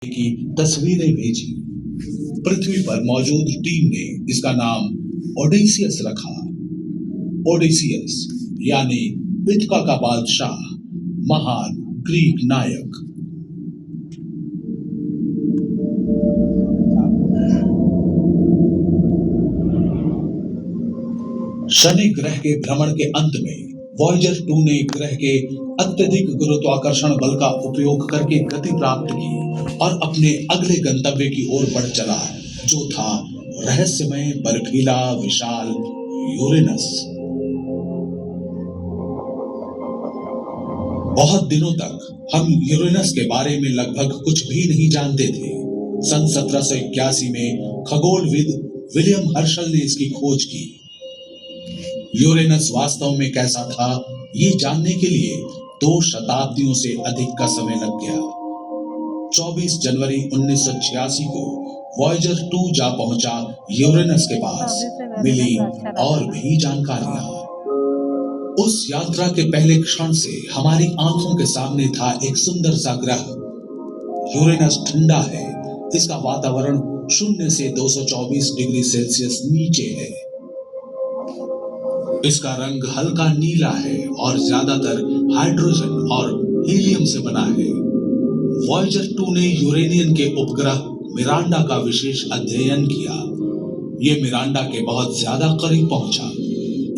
की तस्वीरें भेजी। पृथ्वी पर मौजूद टीम ने इसका नाम ओडेसियस रखा। ओडेसियस यानी इथका का बादशाह, महान ग्रीक नायक। शनि ग्रह के भ्रमण के अंत में वॉयेजर 2 ने ग्रह के अत्यधिक गुरुत्वाकर्षण बल का उपयोग करके गति प्राप्त की और अपने अगले गंतव्य की ओर बढ़ चला, जो था रहस्यमय बर्फीला विशाल यूरेनस। बहुत दिनों तक हम यूरेनस के बारे में लगभग कुछ भी नहीं जानते थे। सन 1781 में खगोलविद विलियम हर्शल ने इसकी खोज की। यूरेनस वास्तव में कैसा था, ये जानने के लिए 2 शताब्दियों से अधिक का समय लग गया। 24 जनवरी 1986 को वॉयेजर 2 जा पहुंचा यूरेनस के पास। मिली और भी जानकारियां। उस यात्रा के पहले क्षण से हमारी आंखों के सामने था एक सुंदर सा ग्रह। यूरेनस ठंडा है, इसका वातावरण 0 से 224 डिग्री सेल्सियस नीचे है। इसका रंग हल्का नीला है और ज्यादातर हाइड्रोजन और हीलियम से बना है। वॉयेजर 2 ने यूरेनियन के उपग्रह मिरांडा का विशेष अध्ययन किया। ये मिरांडा के बहुत ज्यादा करीब पहुंचा।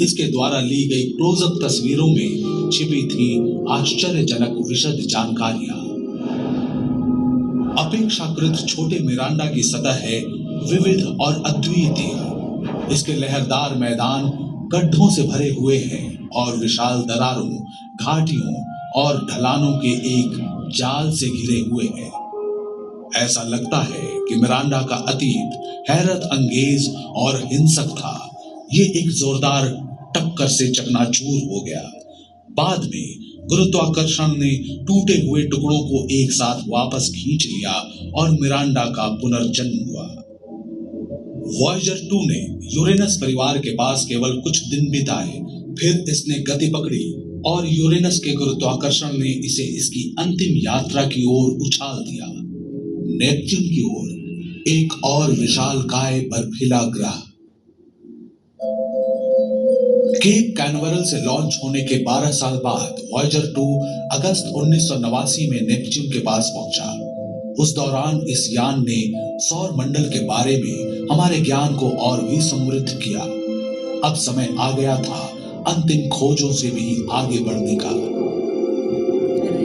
इसके द्वारा ली गई क्लोजअप तस्वीरों में छिपी थी आश्चर्यजनक विशद जानकारियां। अपेक्षाकृत छोटे मिरांडा की सतह है विविध और अद्वितीय। इसके लहरदार मैदान गड्ढों से भरे हुए हैं और विशाल दरारों, घाटियों और ढलानों के एक जाल से घिरे हुए हैं। ऐसा लगता है कि मिरांडा का अतीत हैरत अंगेज और हिंसक था। ये एक जोरदार टक्कर से चकनाचूर हो गया। बाद में गुरुत्वाकर्षण ने टूटे हुए टुकड़ों को एक साथ वापस खींच लिया और मिरांडा का पुनर्जन्म हुआ। वॉयेजर 2 ने यूरेनस परिवार के पास केवल कुछ दिन बिताए, फिर इसने गति पकड़ी और यूरेनस के गुरुत्वाकर्षण ने इसे इसकी अंतिम यात्रा की ओर उछाल दिया, नेपच्यून की ओर, एक और विशालकाय बर्फीला ग्रह। केप कैनवरल से लॉन्च होने के 12 साल बाद वॉयेजर 2 अगस्त 1989 में नेपच्यून के पास पहुंचा। उस दौरान इस यान ने सौर मंडल के बारे में हमारे ज्ञान को और भी समृद्ध किया। अब समय आ गया था अंतिम खोजों से भी आगे बढ़ने का।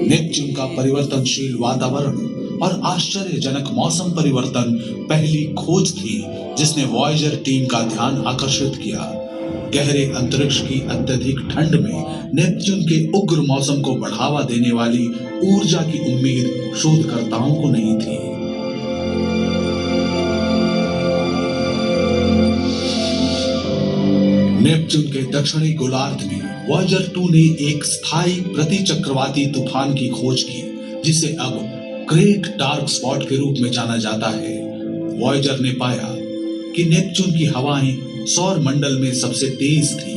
नेपच्यून का परिवर्तनशील वातावरण और आश्चर्यजनक मौसम परिवर्तन पहली खोज थी जिसने वॉयेजर टीम का ध्यान आकर्षित किया। गहरे अंतरिक्ष की अत्यधिक ठंड में नेपच्यून के उग्र मौसम को बढ़ावा देने वाली ऊर्जा की उम्मीद शोधकर्ताओं को नहीं थी। नेपच्यून के दक्षिणी गोलार्ध में वॉयेजर 2 ने एक स्थायी प्रतिचक्रवाती तूफान की खोज की, जिसे अब ग्रेट डार्क स्पॉट के रूप में जाना जाता है। वॉयेजर ने पाया कि नेपच्यून की हवाएं सौर मंडल में सबसे तेज थी।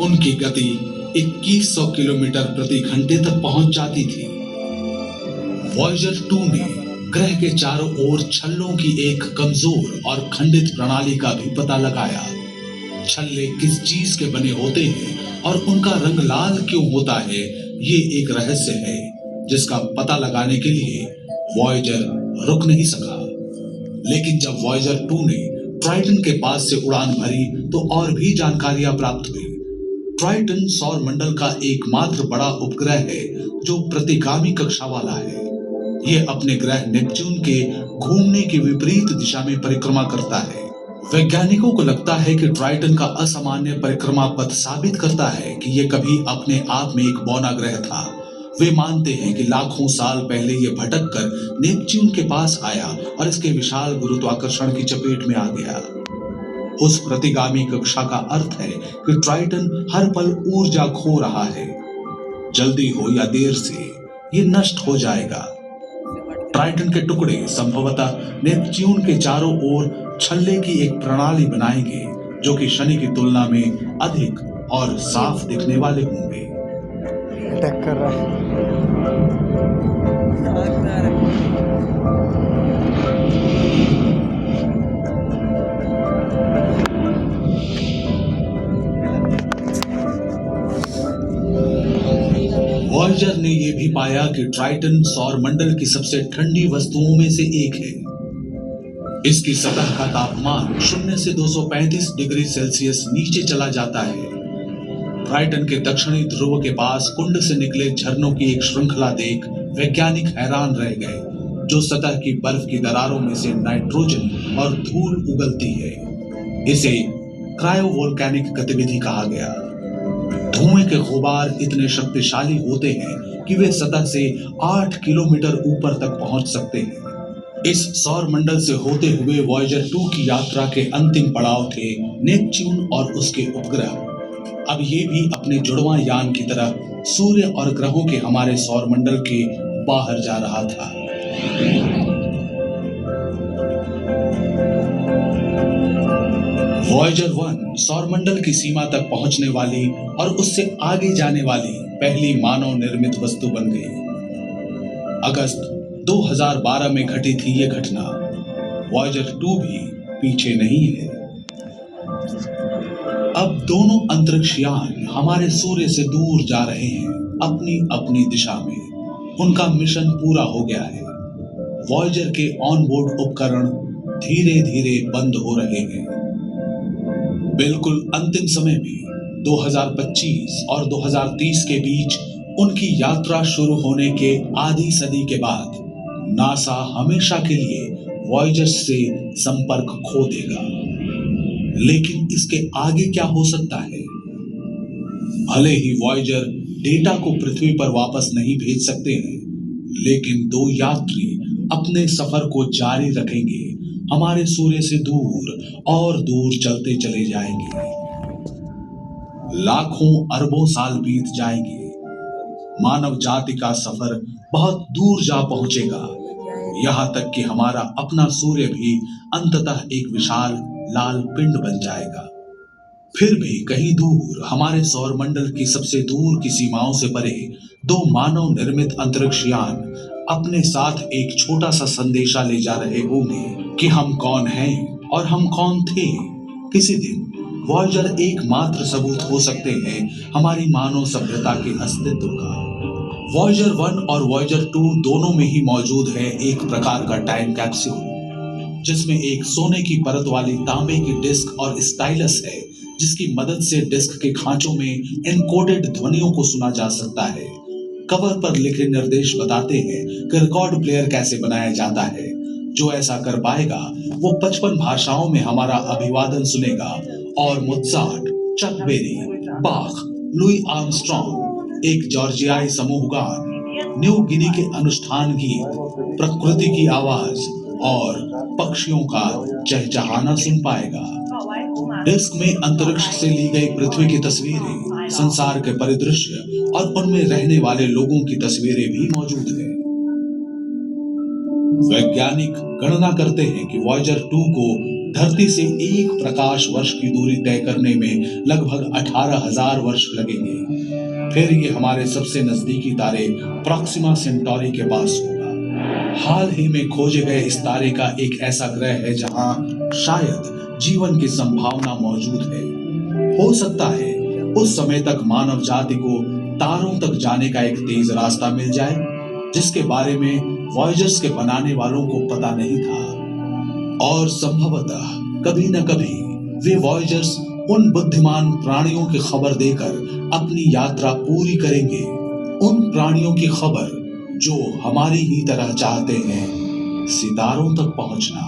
उनकी गति 2100 किलोमीटर प्रति घंटे तक पहुंच जाती थी। वॉयेजर 2 ने ग्रह के चारों ओर छल्लों की एक कमजोर और खंडित प्रणाली का भी पता लगाया। छल्ले किस चीज के बने होते हैं और उनका रंग लाल क्यों होता है, ये एक रहस्य है जिसका पता लगाने के लिए वॉयेजर रुक नहीं सका। लेकिन जब वॉयेजर 2 ने ट्राइटन के पास से उड़ान भरी तो और भी जानकारियां प्राप्त हुई। ट्राइटन सौर मंडल का एकमात्र बड़ा उपग्रह है जो प्रतिगामी कक्षा वाला है। यह अपने ग्रह नेपच्यून के घूमने की विपरीत दिशा में परिक्रमा करता है। वैज्ञानिकों को लगता है कि ट्राइटन का असामान्य परिक्रमा पथ साबित करता है कि यह कभी अपने आप में एक बौना ग्रह था। वे मानते हैं कि लाखों साल पहले यह भटक कर नेपच्यून के पास आया और इसके विशाल गुरुत्वाकर्षण की चपेट में आ गया। उस प्रतिगामी कक्षा का अर्थ है कि ट्राइटन हर पल ऊर्जा खो रहा है। जल्दी हो या देर से ये नष्ट हो जाएगा। ट्राइटन के टुकड़े संभवतः नेपच्यून के चारों ओर छल्ले की एक प्रणाली बनाएंगे, जो कि शनि की तुलना में अधिक और साफ दिखने वाले होंगे। अटैक कर रहा है। वॉयेजर ने यह भी पाया कि ट्राइटन सौरमंडल की सबसे ठंडी वस्तुओं में से एक है। इसकी सतह का तापमान 0 से 235 डिग्री सेल्सियस नीचे चला जाता है। ट्राइटन के दक्षिणी ध्रुव के पास कुंड से निकले झरनों की एक श्रृंखला देख वैज्ञानिक हैरान रह गए, जो सतह की बर्फ की दरारों में से नाइट्रोजन और धूल उगलती है। इसे क्रायोवोल्केनिक गतिविधि कहा गया। धुएं के गुबार इतने शक्तिशाली होते हैं कि वे सतह से 8 किलोमीटर ऊपर तक पहुंच सकते हैं। इस सौर मंडल से होते हुए वॉयेजर 2 की यात्रा के अंतिम पड़ाव थे नेपच्यून और उसके उपग्रह। अब ये भी अपने जुड़वां यान की तरह सूर्य और ग्रहों के हमारे सौर मंडल के बाहर जा रहा था। वॉयेजर 1 सौरमंडल की सीमा तक पहुंचने वाली और उससे आगे जाने वाली पहली मानव निर्मित वस्तु बन गई। अगस्त 2012 में घटी थी यह घटना। वॉयेजर 2 भी पीछे नहीं है। अब दोनों अंतरिक्ष यान हमारे सूर्य से दूर जा रहे हैं, अपनी अपनी दिशा में। उनका मिशन पूरा हो गया है। वॉयेजर के ऑनबोर्ड उपकरण धीरे धीरे बंद हो रहे हैं। बिल्कुल अंतिम समय में 2025 और 2030 के बीच उनकी यात्रा शुरू होने के आधी सदी के बाद नासा हमेशा के लिए वॉयेजर से संपर्क खो देगा। लेकिन इसके आगे क्या हो सकता है? भले ही वॉयेजर डेटा को पृथ्वी पर वापस नहीं भेज सकते हैं, लेकिन 2 यात्री अपने सफर को जारी रखेंगे, हमारे सूर्य से दूर और दूर चलते चले जाएंगे। लाखों अरबों साल बीत जाएंगे। मानव जाति का सफर बहुत दूर जा पहुंचेगा, यहां तक कि हमारा अपना सूर्य भी अंततः एक विशाल लाल पिंड बन जाएगा। फिर भी कहीं दूर हमारे सौरमंडल की सबसे दूर की सीमाओं से परे 2 मानव निर्मित अंतरिक्ष यान अपने साथ एक छोटा सा संदेशा ले जा रहे होंगे कि हम कौन हैं और हम कौन थे। किसी दिन वॉयेजर एकमात्र सबूत हो सकते हैं हमारी मानव सभ्यता के अस्तित्व का। वॉयेजर 1 और वॉयेजर 2 दोनों में ही मौजूद है एक प्रकार का टाइम कैप्सूल, जिसमें एक सोने की परत वाली तांबे की डिस्क और स्टाइलस है, जिसकी मदद से डिस्क के खांचों में एनकोडेड ध्वनियों को सुना जा सकता है। कवर पर लिखे निर्देश बताते हैं कि रिकॉर्ड प्लेयर कैसे बनाया जाता है। जो ऐसा कर पाएगा वो 55 भाषाओं में हमारा अभिवादन सुनेगा और मोत्सार्ट, चक बेरी, बाख, लुई आर्मस्ट्रॉन्ग, एक जॉर्जियाई समूह गान, न्यू गिनी के अनुष्ठान गीत, प्रकृति की आवाज और पक्षियों का चहचहाना सुन पाएगा। डिस्क में अंतरिक्ष से ली गई पृथ्वी की तस्वीरें, संसार के परिदृश्य और उनमें रहने वाले लोगों की तस्वीरें भी मौजूद हैं। वैज्ञानिक गणना करते हैं कि वॉयेजर 2 को धरती से 1 प्रकाश वर्ष की दूरी तय करने में लगभग 18,000 वर्ष लगेंगे। फिर ये हमारे सबसे नजदीकी तारे प्रॉक्सिमा सेंटोरी के पास होगा। हाल ही में खोजे गए इस तारे का एक ऐसा ग्रह है जहां शायद जीवन की संभावना मौजूद है। हो सकता है उस समय तक मानव जाति को तारों तक जाने का एक तेज रास्ता मिल जाए, जिसके बारे में वॉयेजर्स के बनाने वालों को पता नहीं था। और संभवतः कभी न कभी वे वॉयेजर्स उन बुद्धिमान प्राणियों की खबर देकर अपनी यात्रा पूरी करेंगे, उन प्राणियों की खबर जो हमारी ही तरह चाहते हैं सितारों तक पहुंचना।